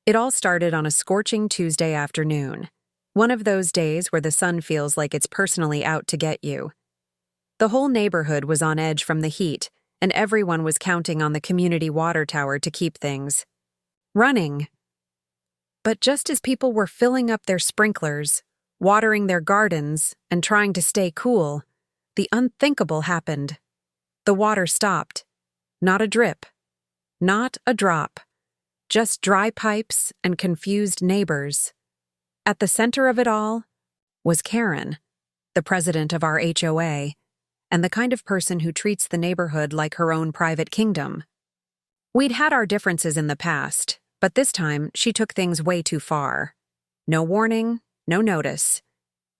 It all started on a scorching Tuesday afternoon, one of those days where the sun feels like it's personally out to get you. The whole neighborhood was on edge from the heat, and everyone was counting on the community water tower to keep things running. But just as people were filling up their sprinklers, watering their gardens, and trying to stay cool, the unthinkable happened. The water stopped. Not a drip. Not a drop. Just dry pipes and confused neighbors. At the center of it all was Karen, the president of our HOA, and the kind of person who treats the neighborhood like her own private kingdom. We'd had our differences in the past, but this time she took things way too far. No warning, no notice.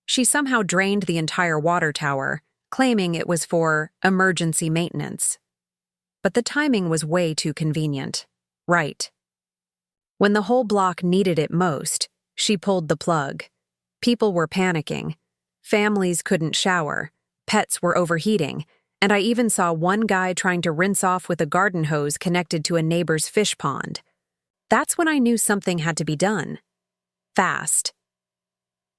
She somehow drained the entire water tower, claiming it was for emergency maintenance. But the timing was way too convenient. Right. When the whole block needed it most, she pulled the plug. People were panicking. Families couldn't shower. Pets were overheating. And I even saw one guy trying to rinse off with a garden hose connected to a neighbor's fish pond. That's when I knew something had to be done. Fast.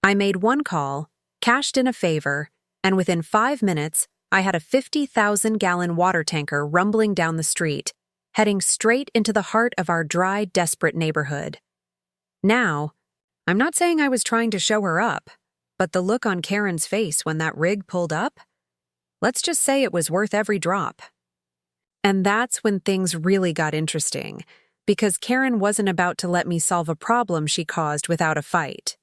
I made one call, cashed in a favor, and within 5 minutes, I had a 50,000-gallon water tanker rumbling down the street, heading straight into the heart of our dry, desperate neighborhood. Now, I'm not saying I was trying to show her up, but the look on Karen's face when that rig pulled up, let's just say it was worth every drop. And that's when things really got interesting, because Karen wasn't about to let me solve a problem she caused without a fight.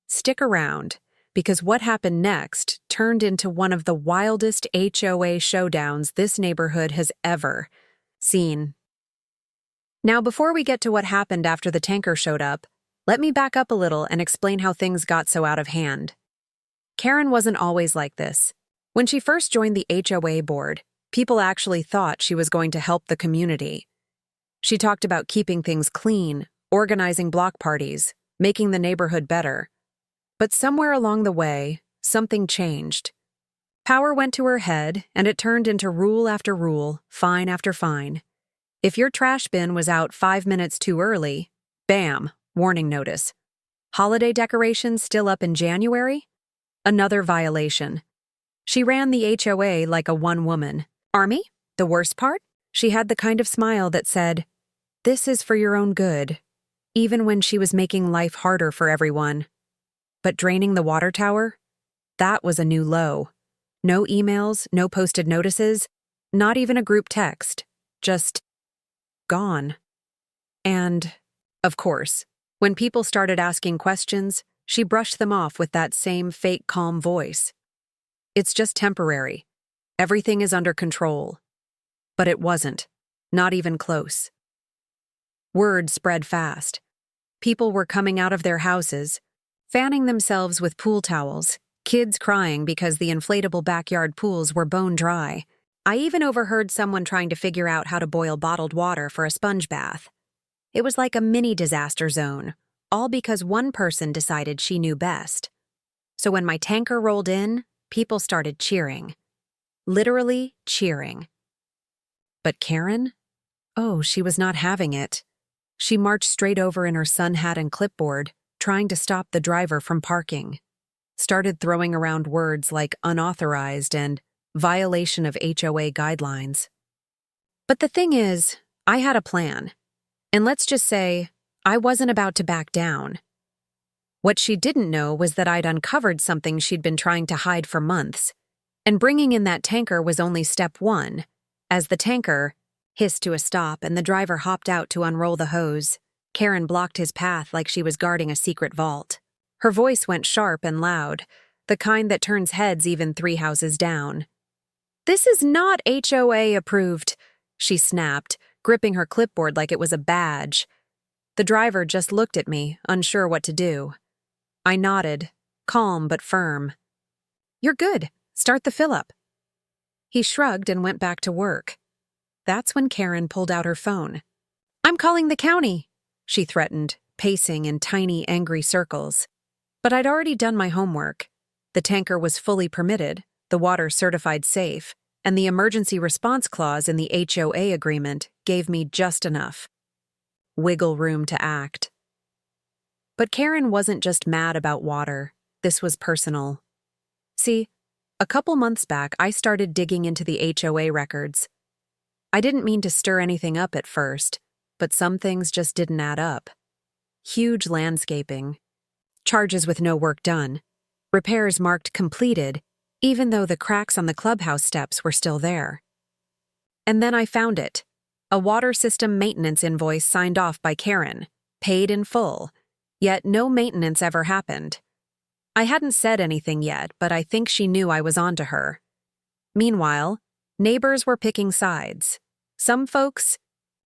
Stick around, because what happened next turned into one of the wildest HOA showdowns this neighborhood has ever seen. Now, before we get to what happened after the tanker showed up, let me back up a little and explain how things got so out of hand. Karen wasn't always like this. When she first joined the HOA board, people actually thought she was going to help the community. She talked about keeping things clean, organizing block parties, making the neighborhood better. But somewhere along the way, something changed. Power went to her head, and it turned into rule after rule, fine after fine. If your trash bin was out 5 minutes too early, bam, warning notice. Holiday decorations still up in January? Another violation. She ran the HOA like a one-woman army. The worst part? She had the kind of smile that said, "This is for your own good," even when she was making life harder for everyone. But draining the water tower? That was a new low. No emails, no posted notices, not even a group text. Just gone. And, of course, when people started asking questions, she brushed them off with that same fake calm voice. It's just temporary. Everything is under control. But it wasn't. Not even close. Word spread fast. People were coming out of their houses, fanning themselves with pool towels, kids crying because the inflatable backyard pools were bone dry. I even overheard someone trying to figure out how to boil bottled water for a sponge bath. It was like a mini disaster zone, all because one person decided she knew best. So when my tanker rolled in, people started cheering. Literally cheering. But Karen? Oh, she was not having it. She marched straight over in her sun hat and clipboard, trying to stop the driver from parking. Started throwing around words like unauthorized and violation of HOA guidelines. But the thing is, I had a plan. And let's just say, I wasn't about to back down. What she didn't know was that I'd uncovered something she'd been trying to hide for months. And bringing in that tanker was only step one, as the tanker hissed to a stop and the driver hopped out to unroll the hose. Karen blocked his path like she was guarding a secret vault. Her voice went sharp and loud, the kind that turns heads even 3 houses down. "This is not HOA approved," she snapped, gripping her clipboard like it was a badge. The driver just looked at me, unsure what to do. I nodded, calm but firm. "You're good. Start the fill-up." He shrugged and went back to work. That's when Karen pulled out her phone. "I'm calling the county," she threatened, pacing in tiny, angry circles. But I'd already done my homework. The tanker was fully permitted, the water certified safe, and the emergency response clause in the HOA agreement gave me just enough wiggle room to act. But Karen wasn't just mad about water. This was personal. See, a couple months back, I started digging into the HOA records. I didn't mean to stir anything up at first, but some things just didn't add up. Huge landscaping, charges with no work done, repairs marked completed, even though the cracks on the clubhouse steps were still there. And then I found it. A water system maintenance invoice signed off by Karen, paid in full, yet no maintenance ever happened. I hadn't said anything yet, but I think she knew I was onto her. Meanwhile, neighbors were picking sides. Some folks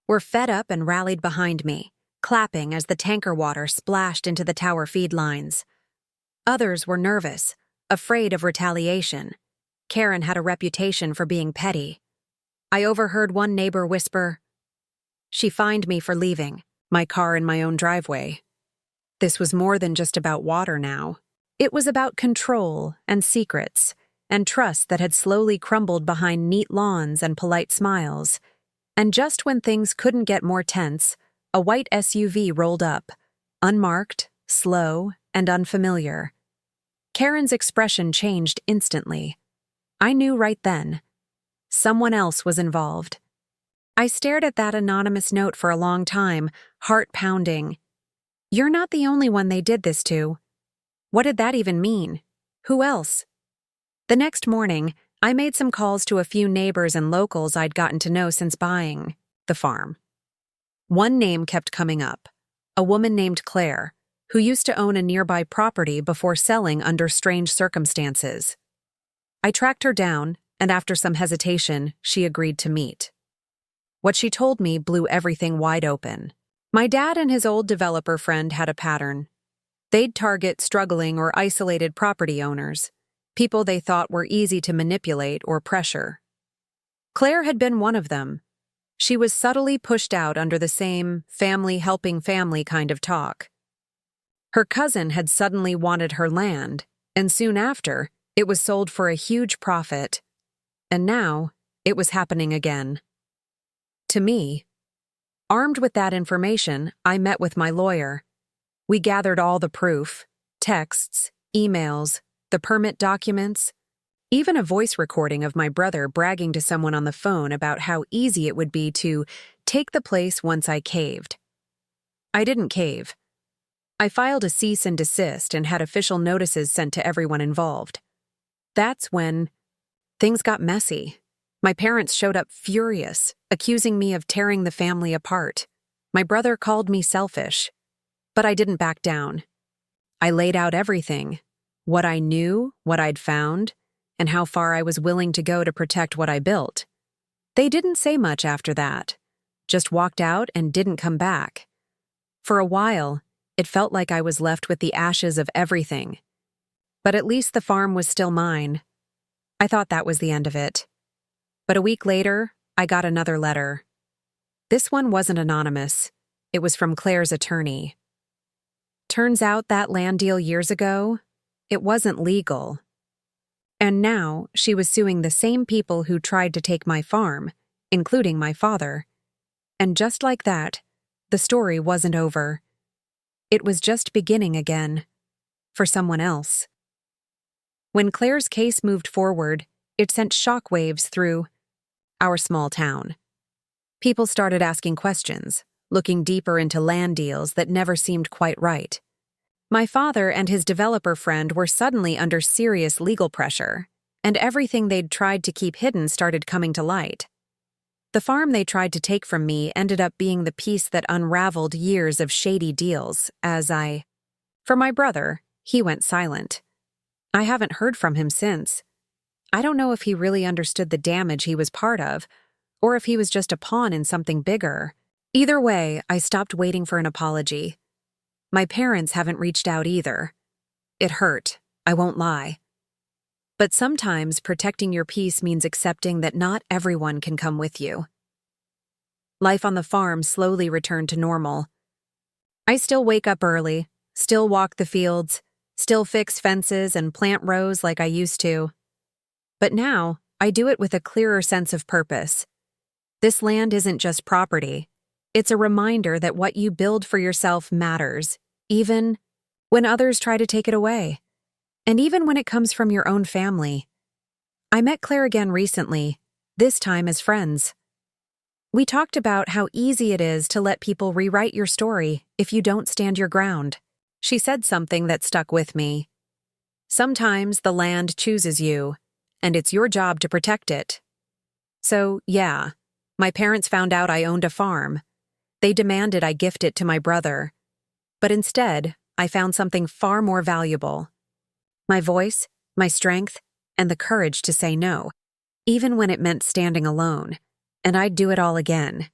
were fed up and rallied behind me, clapping as the tanker water splashed into the tower feed lines. Others were nervous, afraid of retaliation. Karen had a reputation for being petty. I overheard one neighbor whisper, "She fined me for leaving my car in my own driveway." This was more than just about water now. It was about control and secrets and trust that had slowly crumbled behind neat lawns and polite smiles. And just when things couldn't get more tense, a white SUV rolled up, unmarked, slow, and unfamiliar. Karen's expression changed instantly. I knew right then. Someone else was involved. I stared at that anonymous note for a long time, heart pounding. "You're not the only one they did this to." What did that even mean? Who else? The next morning, I made some calls to a few neighbors and locals I'd gotten to know since buying the farm. One name kept coming up, a woman named Claire, who used to own a nearby property before selling under strange circumstances. I tracked her down, and after some hesitation, she agreed to meet. What she told me blew everything wide open. My dad and his old developer friend had a pattern. They'd target struggling or isolated property owners, people they thought were easy to manipulate or pressure. Claire had been one of them. She was subtly pushed out under the same family helping family kind of talk. Her cousin had suddenly wanted her land, and soon after, it was sold for a huge profit. And now, it was happening again. To me, armed with that information, I met with my lawyer. We gathered all the proof, texts, emails, the permit documents, even a voice recording of my brother bragging to someone on the phone about how easy it would be to take the place once I caved. I didn't cave. I filed a cease and desist and had official notices sent to everyone involved. That's when things got messy. My parents showed up furious, accusing me of tearing the family apart. My brother called me selfish. But I didn't back down. I laid out everything, what I knew, what I'd found, and how far I was willing to go to protect what I built. They didn't say much after that, just walked out and didn't come back. For a while, it felt like I was left with the ashes of everything. But at least the farm was still mine. I thought that was the end of it. But a week later, I got another letter. This one wasn't anonymous. It was from Claire's attorney. Turns out that land deal years ago, it wasn't legal. And now she was suing the same people who tried to take my farm, including my father. And just like that, the story wasn't over. It was just beginning again, for someone else. When Claire's case moved forward, it sent shockwaves through our small town. People started asking questions, looking deeper into land deals that never seemed quite right. My father and his developer friend were suddenly under serious legal pressure, and everything they'd tried to keep hidden started coming to light. The farm they tried to take from me ended up being the piece that unraveled years of shady deals For my brother, he went silent. I haven't heard from him since. I don't know if he really understood the damage he was part of, or if he was just a pawn in something bigger. Either way, I stopped waiting for an apology. My parents haven't reached out either. It hurt, I won't lie. But sometimes protecting your peace means accepting that not everyone can come with you. Life on the farm slowly returned to normal. I still wake up early, still walk the fields, still fix fences and plant rows like I used to. But now, I do it with a clearer sense of purpose. This land isn't just property. It's a reminder that what you build for yourself matters, even when others try to take it away, and even when it comes from your own family. I met Claire again recently, this time as friends. We talked about how easy it is to let people rewrite your story if you don't stand your ground. She said something that stuck with me. Sometimes the land chooses you, and it's your job to protect it. So, yeah, my parents found out I owned a farm. They demanded I gift it to my brother. But instead, I found something far more valuable. My voice, my strength, and the courage to say no, even when it meant standing alone. And I'd do it all again.